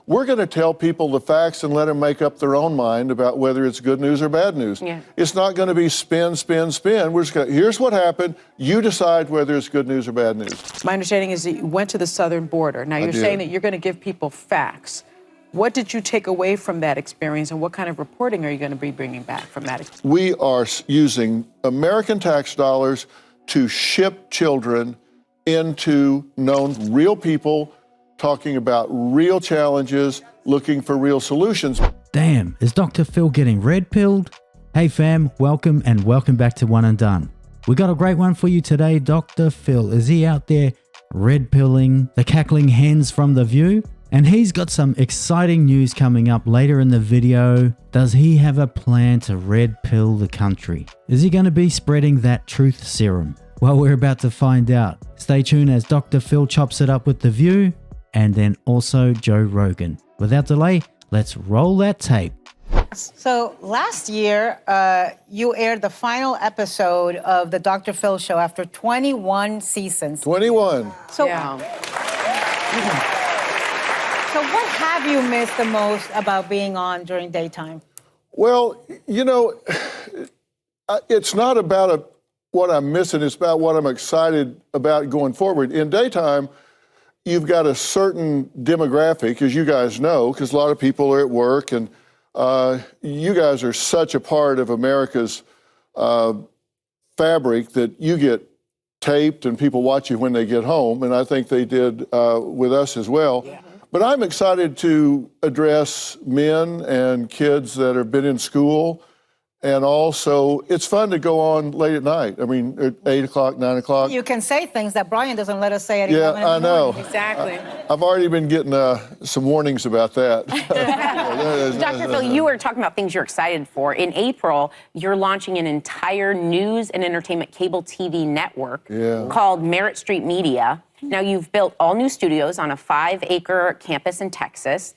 we're going to tell people the facts and let them make up their own mind about whether it's good news or bad news. Yeah. It's not going to be spin, spin, spin. We're just going to, here's what happened. You decide whether it's good news or bad news. My understanding is that you went to the southern border. Now, you're saying that you're going to give people facts. What did you take away from that experience, and what kind of reporting are you going to be bringing back from that experience? We are using American tax dollars to ship children into known real people, talking about real challenges, looking for real solutions. Damn, is Dr. Phil getting red-pilled? Hey fam, welcome back to One and Done. We got a great one for you today. Dr. Phil, is he out there red-pilling the cackling hens from The View? And he's got some exciting news coming up later in the video. Does he have a plan to red-pill the country? Is he going to be spreading that truth serum? Well, we're about to find out. Stay tuned as Dr. Phil chops it up with The View and then also Joe Rogan. Without delay, let's roll that tape. So last year, you aired the final episode of the Dr. Phil show after 21 seasons. 21. So, Yeah. So what have you missed the most about being on during daytime? Well, you know, it's not about what I'm missing, it's about what I'm excited about going forward. In daytime, you've got a certain demographic, as you guys know, because a lot of people are at work, and you guys are such a part of America's fabric that you get taped and people watch you when they get home, and I think they did with us as well. Yeah. But I'm excited to address men and kids that have been in school. And also, it's fun to go on late at night. I mean, at 8 o'clock, 9 o'clock. You can say things that Brian doesn't let us say at 11 in the Yeah, I know. morning. Exactly. I've already been getting some warnings about that. Dr. Phil, you were talking about things you're excited for. In April, you're launching an entire news and entertainment cable TV network called Merit Street Media. Now, you've built all new studios on a 5-acre campus in Texas.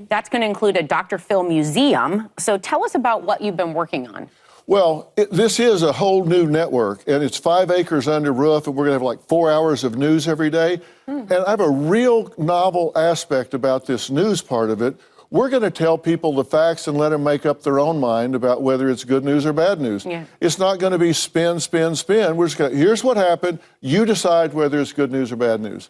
That's going to include a Dr. Phil museum. So tell us about what you've been working on. Well, this is a whole new network, and it's 5 acres under roof, and we're going to have like 4 hours of news every day. And I have a real novel aspect about this news part of it. We're going to tell people the facts and let them make up their own mind about whether it's good news or bad news. Yeah. It's not going to be spin, spin, spin. We're just going to, here's what happened. You decide whether it's good news or bad news.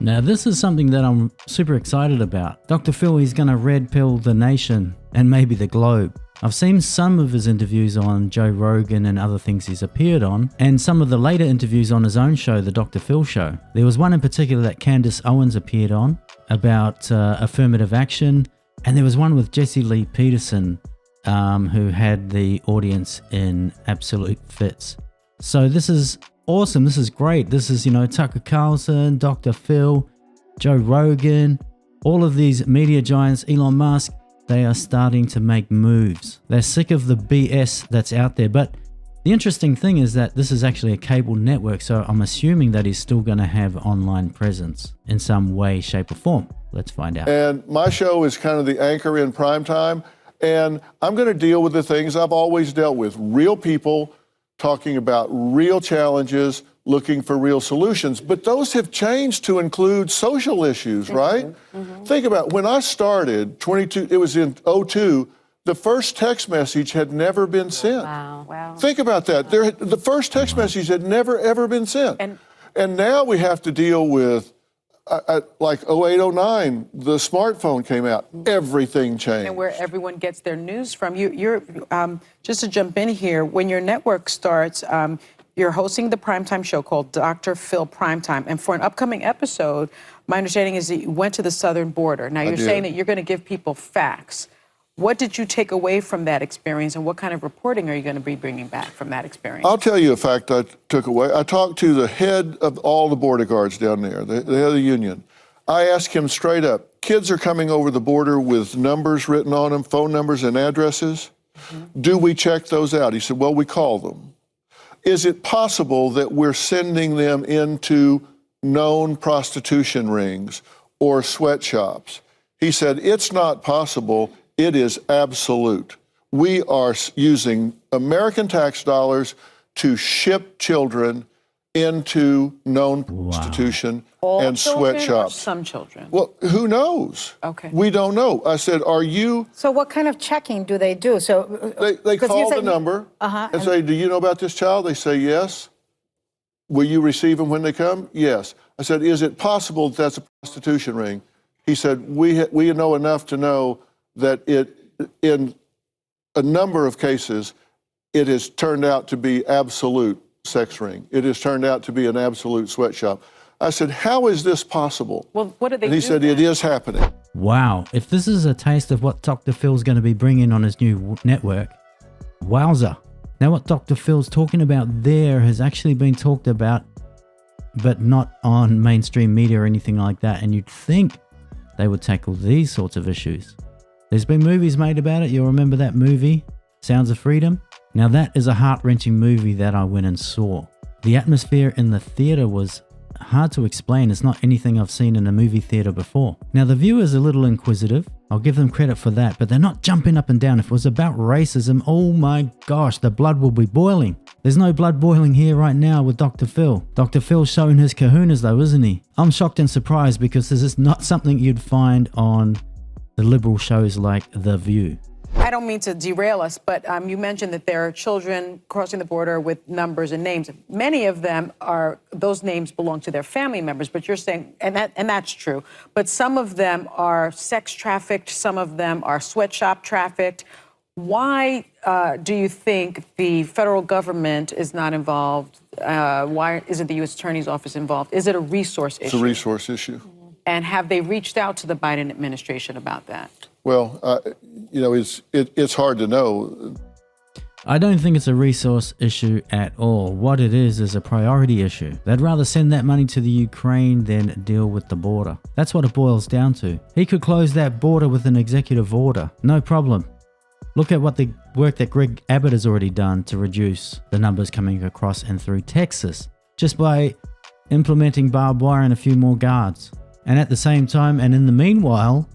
Now, this is something that I'm super excited about. Dr. Phil, he's going to red pill the nation and maybe the globe. I've seen some of his interviews on Joe Rogan and other things he's appeared on, and some of the later interviews on his own show, The Dr. Phil Show. There was one in particular that Candace Owens appeared on about affirmative action, and there was one with Jesse Lee Peterson who had the audience in absolute fits. So this is awesome. This is great. This is, you know, Tucker Carlson, Dr. Phil, Joe Rogan, all of these media giants, Elon Musk. They are starting to make moves. They're sick of the BS that's out there. But the interesting thing is that this is actually a cable network, so I'm assuming that he's still going to have online presence in some way, shape, or form. Let's find out. And my show is kind of the anchor in prime time, and I'm going to deal with the things I've always dealt with. Real people talking about real challenges, looking for real solutions. But those have changed to include social issues, right? Think about when I started, it was in 2002, the first text message had never been sent. Wow. Think about that. The first text message had never, ever been sent. And now we have to deal with, like 2008, 2009, the smartphone came out. Everything changed. And where everyone gets their news from. You're just to jump in here, when your network starts, you're hosting the primetime show called Dr. Phil Primetime. And for an upcoming episode, my understanding is that you went to the southern border. Now, you're saying that you're going to give people facts. What did you take away from that experience, and what kind of reporting are you going to be bringing back from that experience? I'll tell you a fact I took away. I talked to the head of all the border guards down there, the head of the union. I asked him straight up, kids are coming over the border with numbers written on them, phone numbers and addresses. Do we check those out? He said, well, we call them. Is it possible that we're sending them into known prostitution rings or sweatshops? He said, it's not possible. It is absolute. We are using American tax dollars to ship children into known prostitution All and children or sweatshops. some children? Well, who knows? Okay. We don't know. I said, are you... So what kind of checking do they do? So They 'cause you call say- the number Uh-huh, and say, do you know about this child? They say, yes. Will you receive them when they come? Yes. I said, is it possible that that's a prostitution ring? He said, we know enough to know that in a number of cases, it has turned out to be absolute sex ring. It has turned out to be an absolute sweatshop. I said, how is this possible? Well, what do they And he do said, then? it is happening. Wow, if this is a taste of what Dr. Phil's going to be bringing on his new network, wowza. Now what Dr. Phil's talking about there has actually been talked about, but not on mainstream media or anything like that, and you'd think they would tackle these sorts of issues. There's been movies made about it. You'll remember that movie, Sounds of Freedom? Now that is a heart-wrenching movie that I went and saw. The atmosphere in the theater was hard to explain. It's not anything I've seen in a movie theater before. Now the viewer's a little inquisitive. I'll give them credit for that, but they're not jumping up and down. If it was about racism, oh my gosh, the blood will be boiling. There's no blood boiling here right now with Dr. Phil. Dr. Phil's showing his kahunas though, isn't he? I'm shocked and surprised because this is not something you'd find on the liberal shows like The View. I don't mean to derail us, but you mentioned that there are children crossing the border with numbers and names. Many of them those names belong to their family members, but you're saying, and that's true, but some of them are sex trafficked, some of them are sweatshop trafficked. Why do you think the federal government is not involved? Why isn't the U.S. Attorney's Office involved? Is it a resource issue? It's a resource issue. And have they reached out to the Biden administration about that? Well, it's hard to know. I don't think it's a resource issue at all. What it is a priority issue. They'd rather send that money to the Ukraine than deal with the border. That's what it boils down to. He could close that border with an executive order. No problem. Look at what the work that Greg Abbott has already done to reduce the numbers coming across and through Texas, just by implementing barbed wire and a few more guards. And at the same time, and in the meanwhile,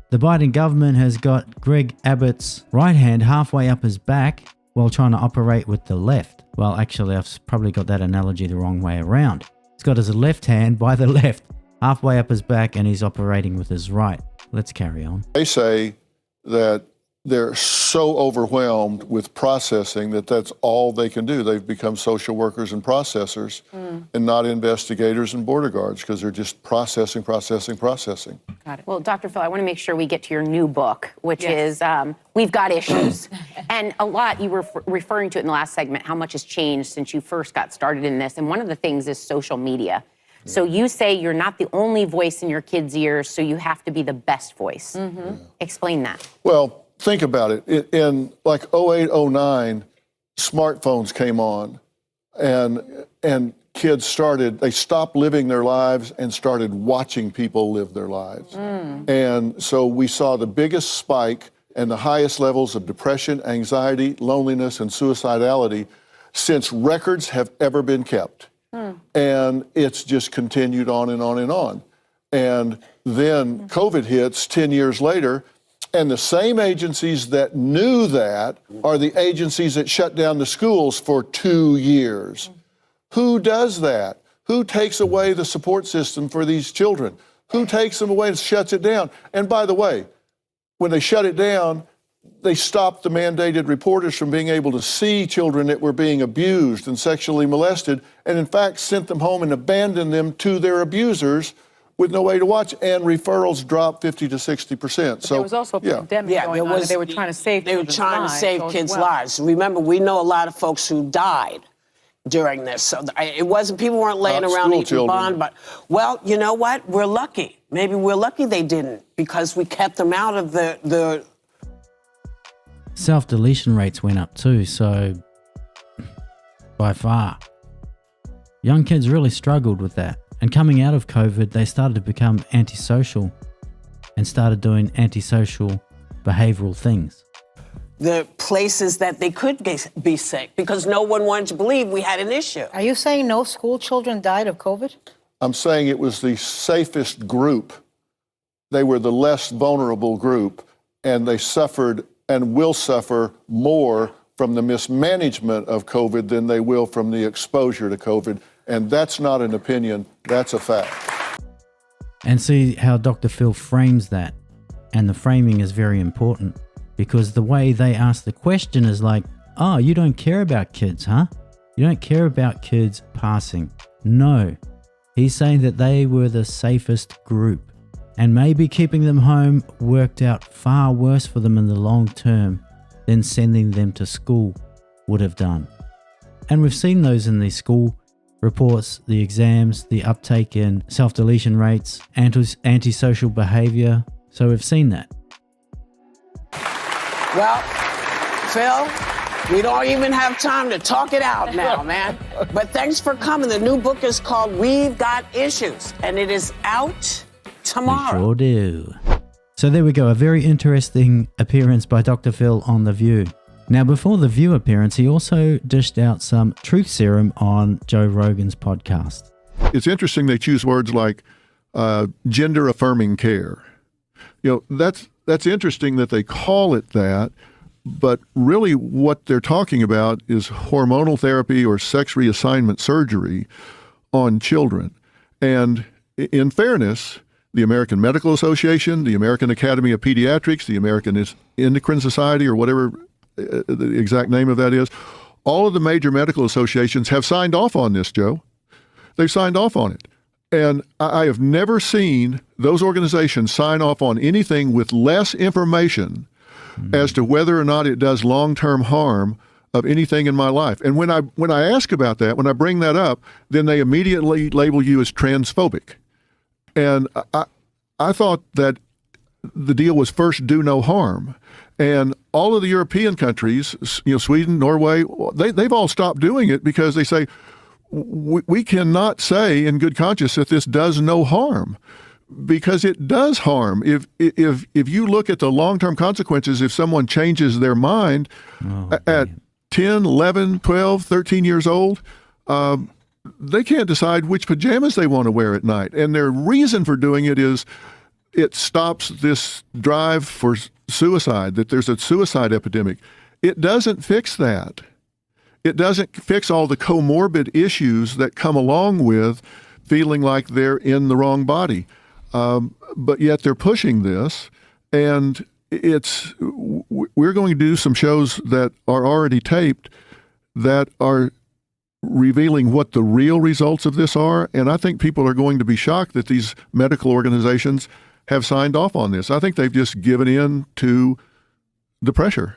the Biden government has got Greg Abbott's right hand halfway up his back while trying to operate with the left. Well, actually, I've probably got that analogy the wrong way around. He's got his left hand by the left, halfway up his back, and he's operating with his right. Let's carry on. They say that they're so overwhelmed with processing that that's all they can do. They've become social workers and processors and not investigators and border guards because they're just processing. Got it. Well, Dr. Phil, I want to make sure we get to your new book, which is We've Got Issues. And a lot, you were referring to it in the last segment, how much has changed since you first got started in this. And one of the things is social media. So you say you're not the only voice in your kids' ears, so you have to be the best voice. Explain that. Well, think about it. In like 08, 09, smartphones came on and kids they stopped living their lives and started watching people live their lives. And so we saw the biggest spike and the highest levels of depression, anxiety, loneliness, and suicidality since records have ever been kept. And it's just continued on and on and on. And then COVID hits 10 years later, and the same agencies that knew that are the agencies that shut down the schools for 2 years. Who does that? Who takes away the support system for these children? Who takes them away and shuts it down? And by the way, when they shut it down, they stopped the mandated reporters from being able to see children that were being abused and sexually molested, and in fact sent them home and abandoned them to their abusers with no way to watch, and referrals dropped 50 to 60%. So there was also a pandemic going on, and they were trying to save They were children's trying to lives save as kids' well. lives. Remember, we know a lot of folks who died during this. So it wasn't, people weren't laying Not around school eating children. bond, but, well, you know what? We're lucky. Maybe we're lucky they didn't, because we kept them out of the Self-deletion rates went up too, so by far. Young kids really struggled with that. And coming out of COVID, they started to become antisocial and started doing antisocial behavioral things. the places that they could be sick, because no one wanted to believe we had an issue. Are you saying no school children died of COVID? I'm saying it was the safest group. They were the less vulnerable group, and they suffered and will suffer more from the mismanagement of COVID than they will from the exposure to COVID. And that's not an opinion, that's a fact. And see how Dr. Phil frames that. And the framing is very important because the way they ask the question is like, oh, you don't care about kids, huh? You don't care about kids passing. No. He's saying that they were the safest group. And maybe keeping them home worked out far worse for them in the long term than sending them to school would have done. And we've seen those in the school reports, the exams, the uptake in self-deletion rates, antisocial behavior. So we've seen that. Well, Phil, we don't even have time to talk it out now, man. But thanks for coming. The new book is called We've Got Issues, and it is out tomorrow. We sure do. So there we go, a very interesting appearance by Dr. Phil on The View. Now, before The View appearance, he also dished out some truth serum on Joe Rogan's podcast. It's interesting they choose words like gender-affirming care. You know, that's interesting that they call it that, but really what they're talking about is hormonal therapy or sex reassignment surgery on children. And in fairness, the American Medical Association, the American Academy of Pediatrics, the American Endocrine Society, or whatever the exact name of that is, all of the major medical associations have signed off on this, Joe. They've signed off on it. And I have never seen those organizations sign off on anything with less information as to whether or not it does long-term harm of anything in my life. And when I ask about that, when I bring that up, then they immediately label you as transphobic. And I thought that the deal was first do no harm. And all of the European countries, you know, Sweden, Norway, they've all stopped doing it because they say, we cannot say in good conscience that this does no harm, because it does harm. If you look at the long-term consequences, if someone changes their mind at 10, 11, 12, 13 years old, they can't decide which pajamas they want to wear at night. And their reason for doing it is it stops this drive for suicide, that there's a suicide epidemic. It doesn't fix that. It doesn't fix all the comorbid issues that come along with feeling like they're in the wrong body. But yet they're pushing this, and we're going to do some shows that are already taped that are revealing what the real results of this are. And I think people are going to be shocked that these medical organizations have signed off on this. I think they've just given in to the pressure.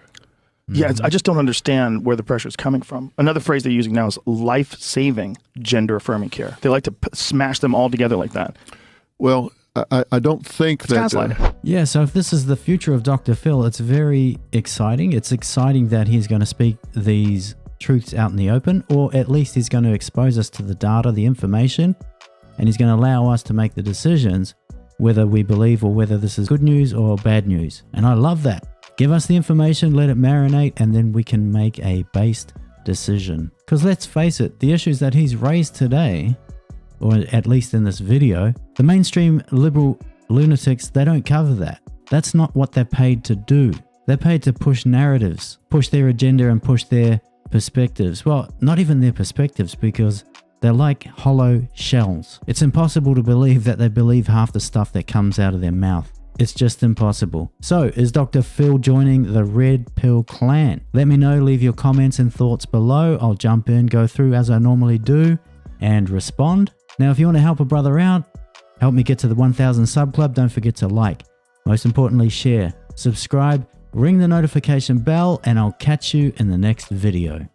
Yeah, I just don't understand where the pressure is coming from. Another phrase they're using now is life-saving gender-affirming care. They like to smash them all together like that. Well, I don't think that... Yeah, so if this is the future of Dr. Phil, it's very exciting. It's exciting that he's going to speak these truths out in the open, or at least he's going to expose us to the data, the information, and he's going to allow us to make the decisions whether we believe or whether this is good news or bad news. And I love that. Give us the information, let it marinate, and then we can make a based decision. Because let's face it, the issues that he's raised today, or at least in this video, the mainstream liberal lunatics, they don't cover that. That's not what they're paid to do. They're paid to push narratives, push their agenda and push their perspectives. Well, not even their perspectives, because they're like hollow shells. It's impossible to believe that they believe half the stuff that comes out of their mouth. It's just impossible. So, is Dr. Phil joining the Red Pill clan? Let me know, leave your comments and thoughts below. I'll jump in, go through as I normally do, and respond. Now, if you want to help a brother out, help me get to the 1,000 sub club, don't forget to like. Most importantly, share, subscribe, ring the notification bell, and I'll catch you in the next video.